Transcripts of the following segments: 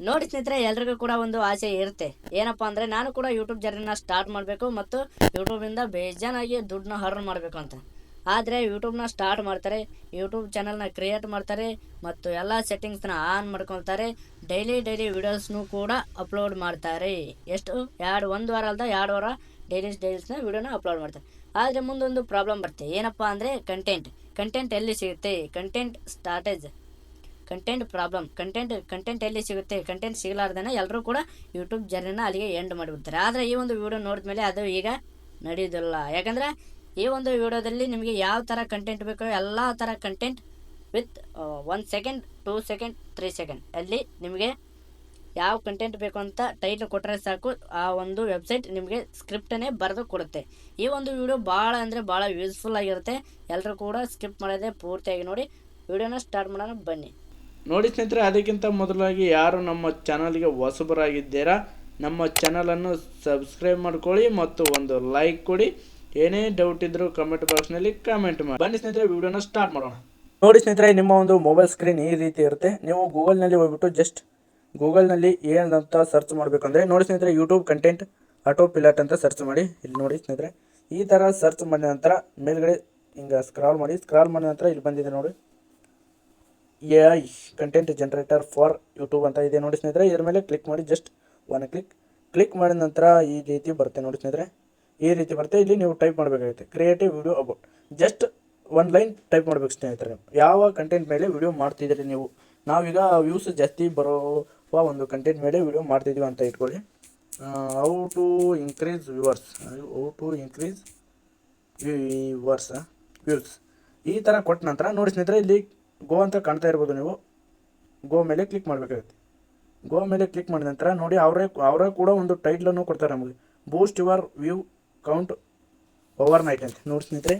ನೋಡಿ ಸ್ನೇಹಿತರೆ, ಎಲ್ರಿಗೂ ಕೂಡ ಒಂದು ಆಸೆ ಇರುತ್ತೆ. ಏನಪ್ಪ ಅಂದರೆ ನಾನು ಕೂಡ ಯೂಟ್ಯೂಬ್ ಜರ್ನಿನ ಸ್ಟಾರ್ಟ್ ಮಾಡಬೇಕು ಮತ್ತು ಯೂಟ್ಯೂಬಿಂದ ಬೇಜಾನಾಗಿ ದುಡ್ಡನ್ನ ಅರ್ನ್ ಮಾಡಬೇಕು ಅಂತ. ಆದರೆ ಯೂಟ್ಯೂಬ್ನ ಸ್ಟಾರ್ಟ್ ಮಾಡ್ತಾರೆ, ಯೂಟ್ಯೂಬ್ ಚಾನಲ್ನ ಕ್ರಿಯೇಟ್ ಮಾಡ್ತಾರೆ ಮತ್ತು ಎಲ್ಲ ಸೆಟ್ಟಿಂಗ್ಸ್ನ ಆನ್ ಮಾಡ್ಕೊತಾರೆ. ಡೈಲಿ ವೀಡಿಯೋಸ್ನು ಕೂಡ ಅಪ್ಲೋಡ್ ಮಾಡ್ತಾರೆ. ಎಷ್ಟು ಒಂದು ವಾರ ಅಲ್ದ 2 ವಾರ ಡೈಲೀಸ್ನ ವೀಡಿಯೋನ ಅಪ್ಲೋಡ್ ಮಾಡ್ತಾರೆ. ಆದರೆ ಮುಂದೊಂದು ಪ್ರಾಬ್ಲಮ್ ಬರುತ್ತೆ. ಏನಪ್ಪ ಅಂದರೆ ಕಂಟೆಂಟ್ ಎಲ್ಲಿ ಸಿಗುತ್ತೆ, ಕಂಟೆಂಟ್ ಪ್ರಾಬ್ಲಮ್. ಕಂಟೆಂಟ್ ಎಲ್ಲಿ ಸಿಗುತ್ತೆ, ಕಂಟೆಂಟ್ ಸಿಗಲಾರ್ದೇ ಎಲ್ಲರೂ ಕೂಡ ಯೂಟ್ಯೂಬ್ ಜರ್ನಿನ ಅಲ್ಲಿಗೆ ಎಂಡ್ ಮಾಡಿಬಿಡ್ತಾರೆ. ಆದರೆ ಈ ಒಂದು ವಿಡಿಯೋ ನೋಡಿದ ಮೇಲೆ ಅದು ಈಗ ನಡೆಯೋದಿಲ್ಲ. ಯಾಕಂದರೆ ಈ ಒಂದು ವಿಡಿಯೋದಲ್ಲಿ ನಿಮಗೆ ಯಾವ ಥರ ಕಂಟೆಂಟ್ ಬೇಕೋ ಎಲ್ಲ ಥರ content with 1 second 2 second 3 second ಅಲ್ಲಿ ನಿಮಗೆ ಯಾವ ಕಂಟೆಂಟ್ ಬೇಕು ಅಂತ ಟೈಟ್ಲ್ ಕೊಟ್ಟರೆ ಸಾಕು, ಆ ಒಂದು ವೆಬ್ಸೈಟ್ ನಿಮಗೆ ಸ್ಕ್ರಿಪ್ಟನ್ನೇ ಬರೆದು ಕೊಡುತ್ತೆ. ಈ ಒಂದು ವಿಡಿಯೋ ಭಾಳ ಅಂದರೆ ಭಾಳ ಯೂಸ್ಫುಲ್ ಆಗಿರುತ್ತೆ. ಎಲ್ಲರೂ ಕೂಡ ಸ್ಕಿಪ್ ಮಾಡದೆ ಪೂರ್ತಿಯಾಗಿ ನೋಡಿ. ವಿಡಿಯೋನ ಸ್ಟಾರ್ಟ್ ಮಾಡೋಣ ಬನ್ನಿ. ನೋಡಿ ಸ್ನೇಹಿತರೆ, ಅದಕ್ಕಿಂತ ಮೊದಲಾಗಿ ಯಾರು ನಮ್ಮ ಚಾನಲ್ಗೆ ಹೊಸಬರಾಗಿದ್ದೀರಾ ನಮ್ಮ ಚಾನಲನ್ನು ಸಬ್ಸ್ಕ್ರೈಬ್ ಮಾಡ್ಕೊಳ್ಳಿ ಮತ್ತು ಒಂದು ಲೈಕ್ ಕೊಡಿ. ಏನೇ ಡೌಟ್ ಇದ್ದರೂ ಕಮೆಂಟ್ ಬಾಕ್ಸ್ನಲ್ಲಿ ಕಮೆಂಟ್ ಮಾಡಿ. ಬನ್ನಿ ಸ್ನೇಹಿತರೆ, ವಿಡಿಯೋನ ಸ್ಟಾರ್ಟ್ ಮಾಡೋಣ. ನೋಡಿ ಸ್ನೇಹಿತರೆ, ನಿಮ್ಮ ಒಂದು ಮೊಬೈಲ್ ಸ್ಕ್ರೀನ್ ಈ ರೀತಿ ಇರುತ್ತೆ. ನೀವು ಗೂಗಲ್ನಲ್ಲಿ ಹೋಗ್ಬಿಟ್ಟು ಜಸ್ಟ್ ಗೂಗಲ್ನಲ್ಲಿ ಏನಂತ ಸರ್ಚ್ ಮಾಡಬೇಕಂದ್ರೆ ನೋಡಿ ಸ್ನೇಹಿತರೆ, ಯೂಟ್ಯೂಬ್ ಕಂಟೆಂಟ್ ಆಟೋ ಪಿಲಾಟ್ ಅಂತ ಸರ್ಚ್ ಮಾಡಿ. ಇಲ್ಲಿ ನೋಡಿ ಸ್ನೇಹಿತರೆ, ಈ ಥರ ಸರ್ಚ್ ಮಾಡಿದ ನಂತರ ಮೇಲ್ಗಡೆ ಹಿಂಗೆ ಸ್ಕ್ರಾಲ್ ಮಾಡಿದ ನಂತರ ಇಲ್ಲಿ ಬಂದಿದೆ ನೋಡಿ, AI content generator for YouTube ಅಂತ ಇದೆ ನೋಡಿ ಸ್ನೇಹಿತರೆ. ಇದರ ಮೇಲೆ ಕ್ಲಿಕ್ ಮಾಡಿ. ಜಸ್ಟ್ ಒನ್ ಕ್ಲಿಕ್ ಮಾಡಿದ ನಂತರ ಈ ರೀತಿ ಬರುತ್ತೆ ನೋಡಿ ಸ್ನೇಹಿತರೆ. ಈ ರೀತಿ ಬರುತ್ತೆ. ಇಲ್ಲಿ ನೀವು ಟೈಪ್ ಮಾಡಬೇಕಾಗುತ್ತೆ creative video about. Just 1 line type ಮಾಡಬೇಕು ಸ್ನೇಹಿತರೆ. ಯಾವ ಕಂಟೆಂಟ್ ಮೇಲೆ ವಿಡಿಯೋ ಮಾಡ್ತಿದ್ದೀರಿ ನೀವು. ನಾವೀಗ ವ್ಯೂಸ್ ಜಾಸ್ತಿ ಬರೋ ಒಂದು ಕಂಟೆಂಟ್ ಮೇಲೆ ವಿಡಿಯೋ ಮಾಡ್ತಿದ್ದೀವಿ ಅಂತ ಇಟ್ಕೊಳ್ಳಿ. ಹೌ ಟು ಇನ್ಕ್ರೀಸ್ ವ್ಯೂಸ್ ಈ ಥರ ಕೊಟ್ಟ ನಂತರ ನೋಡಿ ಸ್ನೇಹಿತರೆ, ಇಲ್ಲಿ ಗೋ ಅಂತ ಕಾಣ್ತಾ ಇರ್ಬೋದು. ನೀವು ಗೋ ಮೇಲೆ ಕ್ಲಿಕ್ ಮಾಡಬೇಕಾಗುತ್ತೆ. ಗೋ ಮೇಲೆ ಕ್ಲಿಕ್ ಮಾಡಿದ ನಂತರ ನೋಡಿ, ಅವರೇ ಕೂಡ ಒಂದು ಟೈಟ್ಲನ್ನು ಕೊಡ್ತಾರೆ ನಮಗೆ, ಬೂಸ್ಟ್ your view count over night ಅಂತ. ನೋಡಿ ಸ್ನೇಹಿತರೆ,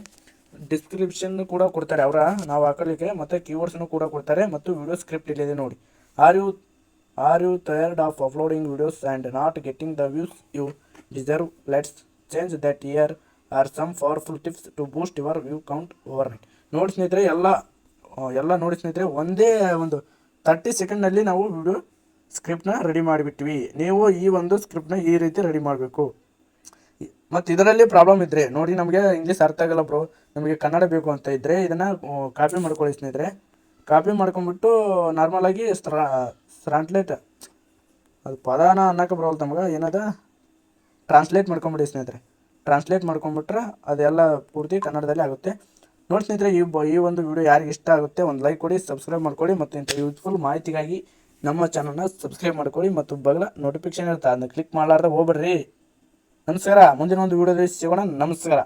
ಡಿಸ್ಕ್ರಿಪ್ಷನ್ ಕೂಡ ಕೊಡ್ತಾರೆ ನಾವು ಹಾಕಲಿಕ್ಕೆ, ಮತ್ತು ಕೀವರ್ಡ್ಸ್ನು ಕೂಡ ಕೊಡ್ತಾರೆ ಮತ್ತು ವಿಡಿಯೋ ಸ್ಕ್ರಿಪ್ಟ್ ಇಲ್ಲಿದೆ ನೋಡಿ. Are you tired of uploading videos and not getting the views you deserve? Let's change that. Here are some powerful tips to boost your view count overnight. ನೋಡಿ ಸ್ನೇಹಿತರೆ, ಎಲ್ಲ ನೋಡಿ ಸ್ನೇಹಿತರೆ, ಒಂದೇ ಒಂದು 30 ಸೆಕೆಂಡ್ನಲ್ಲಿ ನಾವು ವಿಡಿಯೋ ಸ್ಕ್ರಿಪ್ಟ್ನ ರೆಡಿ ಮಾಡಿಬಿಟ್ವಿ. ನೀವು ಈ ಒಂದು ಸ್ಕ್ರಿಪ್ಟ್ನ ಈ ರೀತಿ ರೆಡಿ ಮಾಡಬೇಕು. ಮತ್ತು ಇದರಲ್ಲಿ ಪ್ರಾಬ್ಲಮ್ ಇದ್ದರೆ ನೋಡಿ, ನಮಗೆ ಇಂಗ್ಲೀಷ್ ಅರ್ಥ ಆಗಲ್ಲ ಬ್ರೋ, ನಮಗೆ ಕನ್ನಡ ಬೇಕು ಅಂತ ಇದ್ದರೆ ಇದನ್ನು ಕಾಪಿ ಮಾಡ್ಕೊಳ್ಳಿ ಸ್ನೇಹಿತರೆ. ಕಾಪಿ ಮಾಡ್ಕೊಂಡ್ಬಿಟ್ಟು ನಾರ್ಮಲಾಗಿ ಟ್ರಾನ್ಸ್ಲೇಟ್, ಅದು ಪದಾನ ಅನ್ನೋಕೆ ಬರೋಲ್ಲ ನಮಗೆ, ಏನದ ಟ್ರಾನ್ಸ್ಲೇಟ್ ಮಾಡ್ಕೊಂಬಿಡಿ ಸ್ನೇಹಿತರೆ. ಟ್ರಾನ್ಸ್ಲೇಟ್ ಮಾಡ್ಕೊಂಬಿಟ್ರೆ ಅದೆಲ್ಲ ಪೂರ್ತಿ ಕನ್ನಡದಲ್ಲಿ ಆಗುತ್ತೆ. ನೋಡಿ ಸ್ನೇಹಿತರೆ, ಈ ಒಂದು ವಿಡಿಯೋ ಯಾರಿಗೆ ಇಷ್ಟ ಆಗುತ್ತೆ ಒಂದು ಲೈಕ್ ಕೊಡಿ, ಸಬ್ಸ್ಕ್ರೈಬ್ ಮಾಡ್ಕೊಳ್ಳಿ ಮತ್ತು ಇಂಥ ಯೂಸ್ಫುಲ್ ಮಾಹಿತಿಗಾಗಿ ನಮ್ಮ ಚಾನಲ್ನ ಸಬ್ಸ್ಕ್ರೈಬ್ ಮಾಡ್ಕೊಳ್ಳಿ ಮತ್ತು ಬಗಲ ನೋಟಿಫಿಕೇಶನ್ ಇರುತ್ತೆ, ಅದನ್ನ ಕ್ಲಿಕ್ ಮಾಡಲಾರ್ದೆ ಹೋಗ್ಬೇಡ್ರಿ. ನಮಸ್ಕಾರ. ಮುಂದಿನ ಒಂದು ವಿಡಿಯೋದಲ್ಲಿ ಸಿಗೋಣ. ನಮಸ್ಕಾರ.